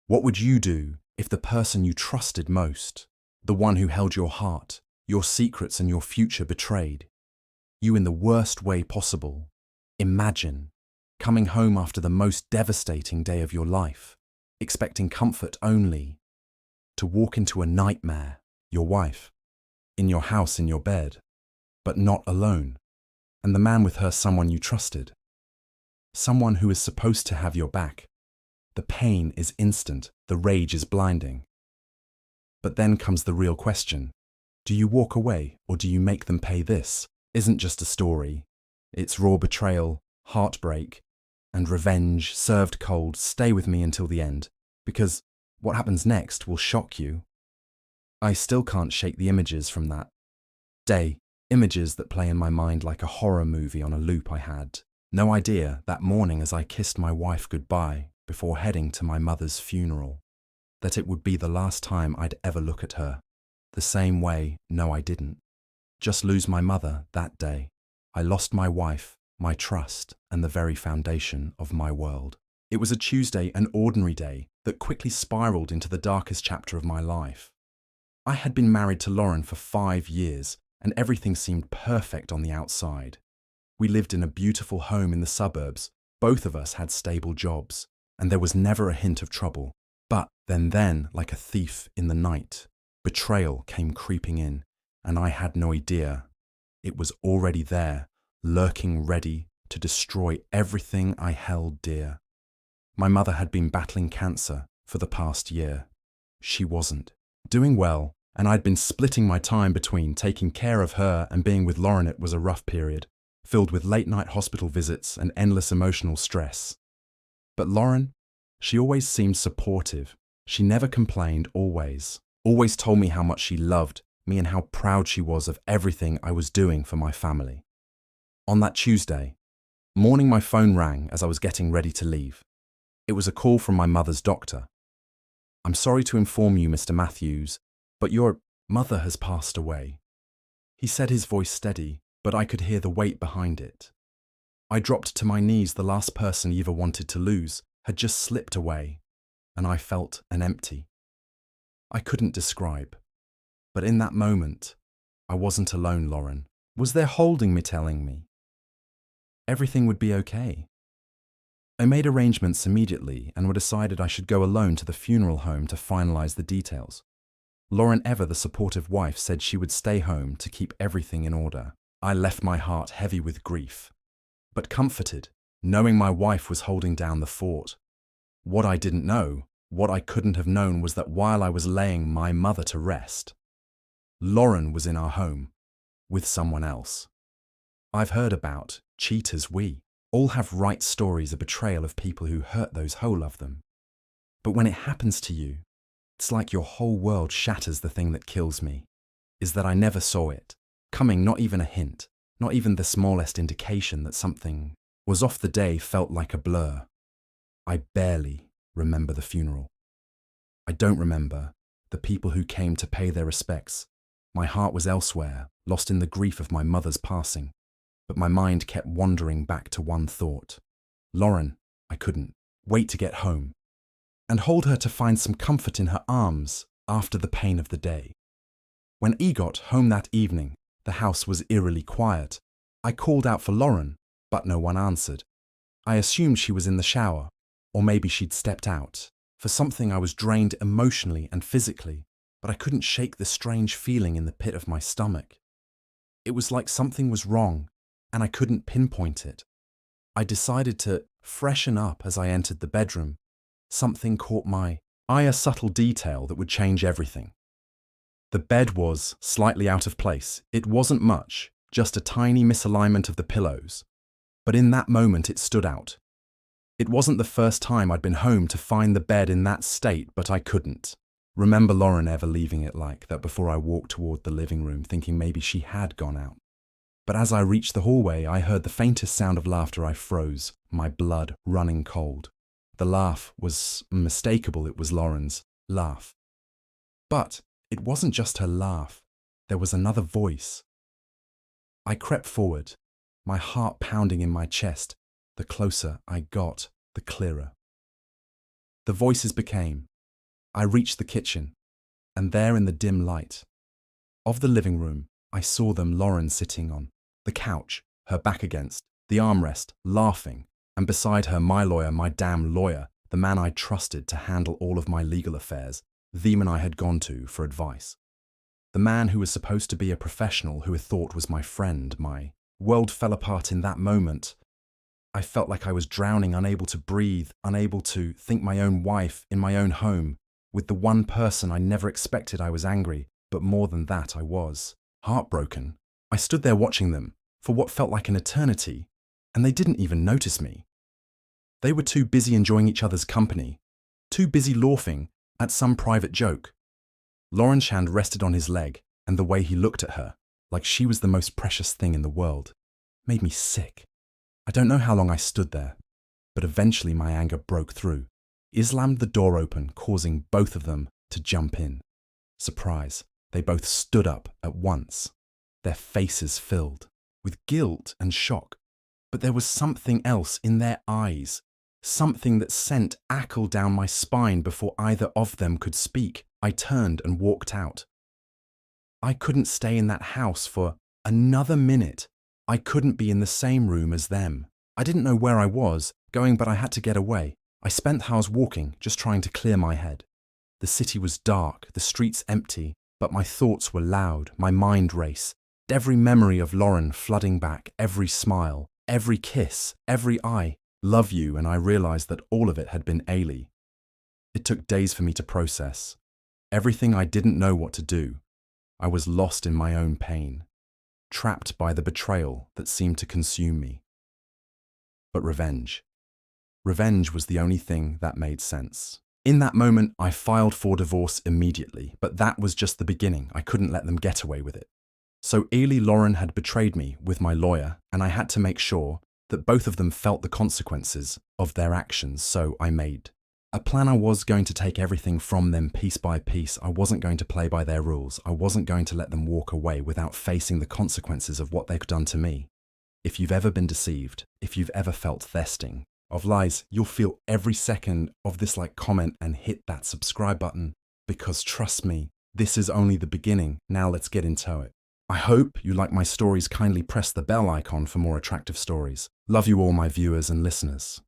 What would you do if the person you trusted most, the one who held your heart, your secrets and your future betrayed you in the worst way possible? Imagine coming home after the most devastating day of your life, expecting comfort only to walk into a nightmare, your wife, in your house in your bed, but not alone, and the man with her someone you trusted, someone who is supposed to have your back. The pain is instant, the rage is blinding. But then comes the real question. Do you walk away or do you make them pay? This isn't just a story. It's raw betrayal, heartbreak, and revenge served cold. Stay with me until the end, because what happens next will shock you. I still can't shake the images from that day, images that play in my mind like a horror movie on a loop. I had no idea that morning as I kissed my wife goodbye before heading to my mother's funeral, that it would be the last time I'd ever look at her. The same way, no, I didn't just lose my mother that day. I lost my wife, my trust, and the very foundation of my world. It was a Tuesday, an ordinary day that quickly spiraled into the darkest chapter of my life. I had been married to Lauren for 5 years, and everything seemed perfect on the outside. We lived in a beautiful home in the suburbs. Both of us had stable jobs, and there was never a hint of trouble. But then, like a thief in the night, betrayal came creeping in, and I had no idea. It was already there, lurking ready to destroy everything I held dear. My mother had been battling cancer for the past year. She wasn't doing well, and I'd been splitting my time between taking care of her and being with Lauren. It was a rough period, filled with late-night hospital visits and endless emotional stress. But Lauren, she always seemed supportive. She never complained, always told me how much she loved me and how proud she was of everything I was doing for my family. On that Tuesday morning, my phone rang as I was getting ready to leave. It was a call from my mother's doctor. "I'm sorry to inform you, Mr. Matthews, but your mother has passed away." He said, his voice steady, but I could hear the weight behind it. I dropped to my knees. The last person Eva wanted to lose had just slipped away, and I felt an empty I couldn't describe. But in that moment, I wasn't alone. Lauren was there holding me, telling me everything would be okay. I made arrangements immediately and decided I should go alone to the funeral home to finalize the details. Lauren, ever the supportive wife, said she would stay home to keep everything in order. I left my heart heavy with grief, but comforted, knowing my wife was holding down the fort. What I didn't know, what I couldn't have known, was that while I was laying my mother to rest, Lauren was in our home with someone else. I've heard about cheaters. We all have right stories of betrayal, of people who hurt those who love them. But when it happens to you, it's like your whole world shatters. The thing that kills me is that I never saw it coming, not even a hint, not even the smallest indication that something was off. The day felt like a blur. I barely remember the funeral. I don't remember the people who came to pay their respects. My heart was elsewhere, lost in the grief of my mother's passing. But my mind kept wandering back to one thought. Lauren. I couldn't wait to get home and hold her, to find some comfort in her arms after the pain of the day. When I got home that evening, the house was eerily quiet. I called out for Lauren, but no one answered. I assumed she was in the shower, or maybe she'd stepped out. For something, I was drained emotionally and physically, but I couldn't shake the strange feeling in the pit of my stomach. It was like something was wrong, and I couldn't pinpoint it. I decided to freshen up as I entered the bedroom. Something caught my eye, a subtle detail that would change everything. The bed was slightly out of place. It wasn't much, just a tiny misalignment of the pillows. But in that moment it stood out. It wasn't the first time I'd been home to find the bed in that state, but I couldn't remember Lauren ever leaving it like that before. I walked toward the living room, thinking maybe she had gone out. But as I reached the hallway, I heard the faintest sound of laughter. I froze, my blood running cold. The laugh was unmistakable. It was Lauren's laugh. But it wasn't just her laugh. There was another voice. I crept forward, my heart pounding in my chest. The closer I got, the clearer the voices became. I reached the kitchen, and there in the dim light of the living room, I saw them, Lauren sitting on the couch, her back against the armrest, laughing, and beside her my lawyer, my damn lawyer, the man I trusted to handle all of my legal affairs, the man I had gone to for advice. The man who was supposed to be a professional who I thought was my friend. My world fell apart in that moment. I felt like I was drowning, unable to breathe, unable to think my own wife in my own home, with the one person I never expected. I was angry, but more than that, I was heartbroken. I stood there watching them for what felt like an eternity, and they didn't even notice me. They were too busy enjoying each other's company, too busy laughing at some private joke. Lauren's hand rested on his leg, and the way he looked at her, like she was the most precious thing in the world, made me sick. I don't know how long I stood there, but eventually my anger broke through. He slammed the door open, causing both of them to jump in. Surprise, they both stood up at once, their faces filled with guilt and shock. But there was something else in their eyes, something that sent ackle down my spine before either of them could speak. I turned and walked out. I couldn't stay in that house for another minute. I couldn't be in the same room as them. I didn't know where I was going, but I had to get away. I spent hours walking, just trying to clear my head. The city was dark, the streets empty, but my thoughts were loud, my mind raced. Every memory of Lauren flooding back, every smile, every kiss, every "I love you," and I realized that all of it had been Ailey. It took days for me to process. Everything I didn't know what to do. I was lost in my own pain, trapped by the betrayal that seemed to consume me. But revenge was the only thing that made sense. In that moment, I filed for divorce immediately, but that was just the beginning. I couldn't let them get away with it. So Lauren had betrayed me with my lawyer, and I had to make sure that both of them felt the consequences of their actions. So I made a plan. I was going to take everything from them piece by piece. I wasn't going to play by their rules. I wasn't going to let them walk away without facing the consequences of what they've done to me. If you've ever been deceived, if you've ever felt thesting of lies, you'll feel every second of this. Like, comment, and hit that subscribe button, because trust me, this is only the beginning. Now let's get into it. I hope you like my stories. Kindly press the bell icon for more attractive stories. Love you all, my viewers and listeners.